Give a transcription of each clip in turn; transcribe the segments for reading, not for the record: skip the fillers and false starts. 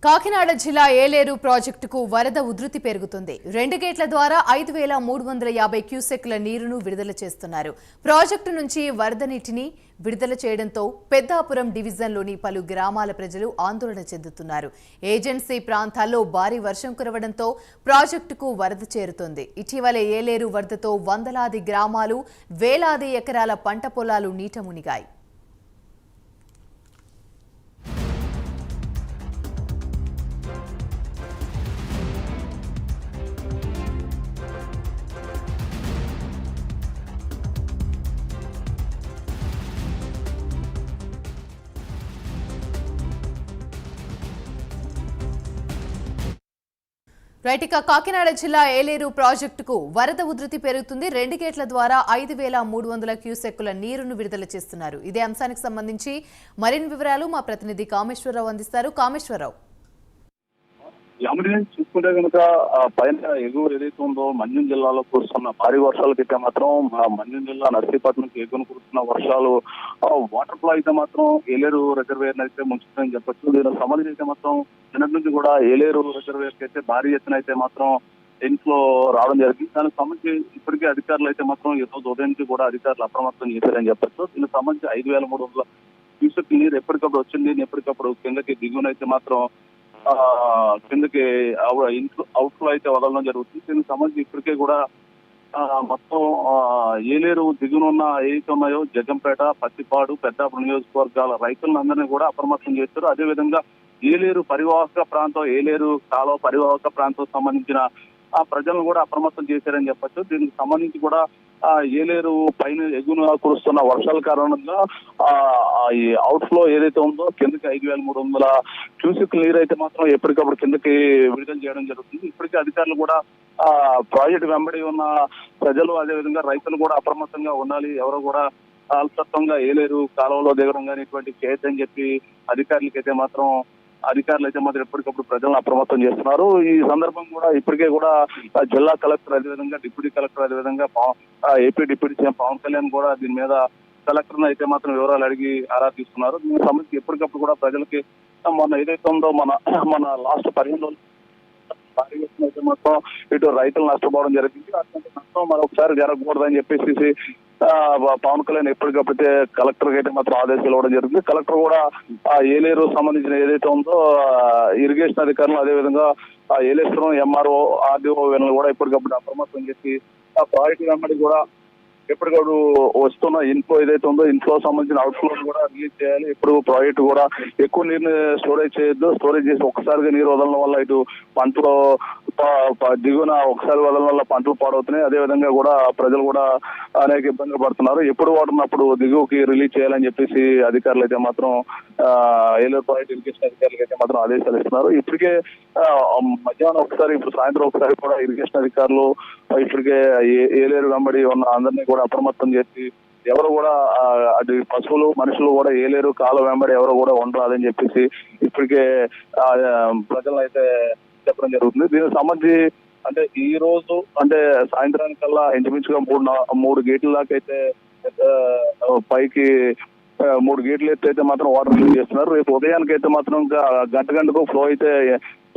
కాకినాడ జిల్లా ఏలేరు ప్రాజెక్టుకు వరద ఉధృతి పెరుగుతుంది. 2 గేట్ల ద్వారా 5350 క్యూసెక్ల నీరును విడుదల చేస్తున్నారు. ప్రాజెక్టు నుంచి వరద నీటిని విడుదల చేయడంతో పెద్దాపురం డివిజన్లోని పలు గ్రామాల ప్రజలు ఆందోళన చెందుతున్నారు. ఏజెన్సీ ప్రాంతాల్లో భారీ వర్షం కురవడంతో ప్రాజెక్టుకు వరద చేరుతోంది. ఇటీవలే ఏలేరు వరదతో వందలాది గ్రామాలు, వేలాది ఎకరాల పంట పొలాలు నీట మునిగాయి. రైటిక కాకినాడ జిల్లా ఏలేరు ప్రాజెక్టుకు వరద ఉధృతి పెరుగుతుంది. 2 గేట్ల ద్వారా 5300 క్యూసెక్కుల నీరును విడుదల చేస్తున్నారు. ఇదే అంశానికి సంబంధించి మరిన్ని వివరాలు మా ప్రతినిధి కామేశ్వరరావు అందిస్తారు. కామేశ్వరరావు, చూసుకుంటే కనుక పైన ఎగువ ఏదైతే ఉందో మన్యం జిల్లాలో కురుస్తున్న భారీ వర్షాలకైతే మాత్రం మన్యం జిల్లా నర్సీపట్నంకి ఎగువన కురుస్తున్న వర్షాలు వాటర్ ఫ్లో అయితే మాత్రం ఏలేరు రిజర్వేయర్ అయితే ముంచుతుందని చెప్పొచ్చు. దీనికి సంబంధించి అయితే మాత్రం నిన్నటి నుంచి కూడా ఏలేరు రిజర్వేయర్ కి అయితే భారీ ఎత్తున అయితే మాత్రం ఇన్ఫ్లో రావడం జరిగింది. దానికి సంబంధించి ఇప్పటికే అధికారులు అయితే మాత్రం ఈ రోజు ఉదయం నుంచి కూడా అధికారులు అప్రమత్తం చేశారని చెప్పొచ్చు. దీనికి సంబంధించి 5300 క్యూసెక్ నీరు ఎప్పటికప్పుడు వచ్చింది. ఎప్పటికప్పుడు కిందకి దిగువనైతే మాత్రం కిందకి అవుట్ ఫ్లో అయితే వదలడం జరుగుతుంది. దీనికి సంబంధించి ఇప్పటికే కూడా మొత్తం ఏలేరు దిగునున్న ఏవైతే ఉన్నాయో జగంపేట, పత్తిపాడు, పెద్దాపురం నియోజకవర్గాల రైతులందరినీ కూడా అప్రమత్తం చేశారు. అదేవిధంగా ఏలేరు పరివాహక ప్రాంతం, ఏలేరు కాలువ పరివాహక ప్రాంతం సంబంధించిన ప్రజలను కూడా అప్రమత్తం చేశారని చెప్పొచ్చు. దీనికి సంబంధించి కూడా ఏలేరు పైన ఎగున కురుస్తున్న వర్షాల కారణంగా ఈ అవుట్ ఫ్లో ఏదైతే ఉందో కిందకి 5300 క్యూసెక్ నీరు అయితే మాత్రం ఎప్పటికప్పుడు కిందకి విడుదల చేయడం జరుగుతుంది. ఇప్పటికే అధికారులు కూడా ప్రాజెక్టు వెంబడి ఉన్న ప్రజలు, అదేవిధంగా రైతులు కూడా అప్రమత్తంగా ఉండాలి. ఎవరు కూడా అలసత్వంగా ఏలేరు కాలువలో దిగడం కానీ ఇటువంటి చేయొద్దని చెప్పి అధికారులు అయితే మాత్రం ఎప్పటికప్పుడు ప్రజలను అప్రమత్తం చేస్తున్నారు. ఈ సందర్భం కూడా ఇప్పటికే కూడా జిల్లా కలెక్టర్, అదేవిధంగా డిప్యూటీ కలెక్టర్, అదేవిధంగా AP deputy CM Pawan Kalyan కూడా దీని మీద కలెక్టర్ అయితే మాత్రం వివరాలు అడిగి ఆరా తీస్తున్నారు. దీనికి సంబంధించి ఎప్పటికప్పుడు కూడా ప్రజలకి మన ఏదైతే ఉందో మన లాస్ట్ 15 రోజులు భారీ అయితే మొత్తం ఇటు రైతులు నష్టపోవడం జరిగింది. అటువంటి నష్టం మరొకసారి జరగకూడదని చెప్పేసి పవన్ కళ్యాణ్ ఎప్పటికప్పుడైతే కలెక్టర్ అయితే మాత్రం ఆదేశాలు ఇవ్వడం జరిగింది. కలెక్టర్ కూడా ఏలేరు సంబంధించిన ఏదైతే ఉందో ఇరిగేషన్ అధికారులు, అదేవిధంగా ఏలేశ్వరం ఎంఆర్ఓ, ఆర్డీఓ వీళ్ళని కూడా ఎప్పటికప్పుడు అప్రమత్తం చేసి ప్రాజెక్టు వెంబడి కూడా ఎప్పటికప్పుడు వస్తున్న ఇన్ఫ్లో ఏదైతే ఉందో ఇన్ఫ్లో సంబంధించిన అవుట్ ఫ్లో కూడా రిలీజ్ చేయాలి. ఇప్పుడు ప్రాజెక్టు కూడా ఎక్కువ నీరుని స్టోరేజ్ చేయొద్దు. స్టోరేజ్ చేసి ఒక్కసారిగా నీరు వదలడం వల్ల ఇటు పంటలు దిగున ఒకసారి వదలడం వల్ల పంటలు పాడవుతున్నాయి. అదేవిధంగా కూడా ప్రజలు కూడా అనేక ఇబ్బందులు పడుతున్నారు. ఎప్పుడు వాడుతున్నప్పుడు దిగువకి రిలీజ్ చేయాలని చెప్పేసి అధికారులు అయితే మాత్రం ఏలేరు ప్రాజెక్టు ఇరిగేషన్ అధికారులకు అయితే మాత్రం ఆదేశాలు ఇస్తున్నారు. ఇప్పటికే మధ్యాహ్నం ఒకసారి, ఇప్పుడు సాయంత్రం ఒకసారి కూడా ఇరిగేషన్ అధికారులు ఇప్పటికే ఏలేరు వెంబడి ఉన్న అందరినీ కూడా అప్రమత్తం చేసి ఎవరు కూడా అటు పశువులు, మనుషులు కూడా ఏలేరు కాలువ వెంబడి ఎవరు కూడా ఉండరాదని చెప్పేసి ఇప్పటికే ప్రజలను అయితే చెప్పడం జరుగుతుంది. దీనికి సంబంధించి అంటే ఈ రోజు అంటే సాయంత్రానికల్లా ఇంచుమించుగా 3 గేట్ల దాకా అయితే పైకి 3 గేట్లు అయితే మాత్రం వాటర్ రిలీజ్ చేస్తున్నారు. రేపు ఉదయానికి అయితే మాత్రం ఇంకా గంటకు ఫ్లో అయితే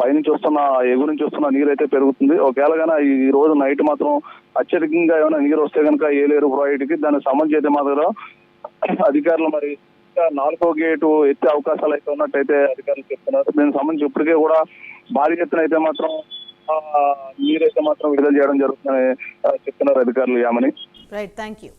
పైనుంచి వస్తున్న ఎగువ నుంచి వస్తున్న నీరు అయితే పెరుగుతుంది. ఒకవేళ కన్నా ఈ రోజు నైట్ మాత్రం అత్యధికంగా ఏమైనా నీరు వస్తే కనుక ఏలేరు ప్రాజెక్టుకి దానికి సంబంధించి అయితే మాత్రం అధికారులు మరి 4వ గేటు ఎత్తే అవకాశాలు అయితే ఉన్నట్టయితే అధికారులు చెప్తున్నారు. దీనికి సంబంధించి ఇప్పటికే కూడా భారీ ఎత్తున అయితే మాత్రం నీరైతే మాత్రం విడుదల చేయడం జరుగుతుందని చెప్తున్నారు అధికారులు. యామని. Right, thank you.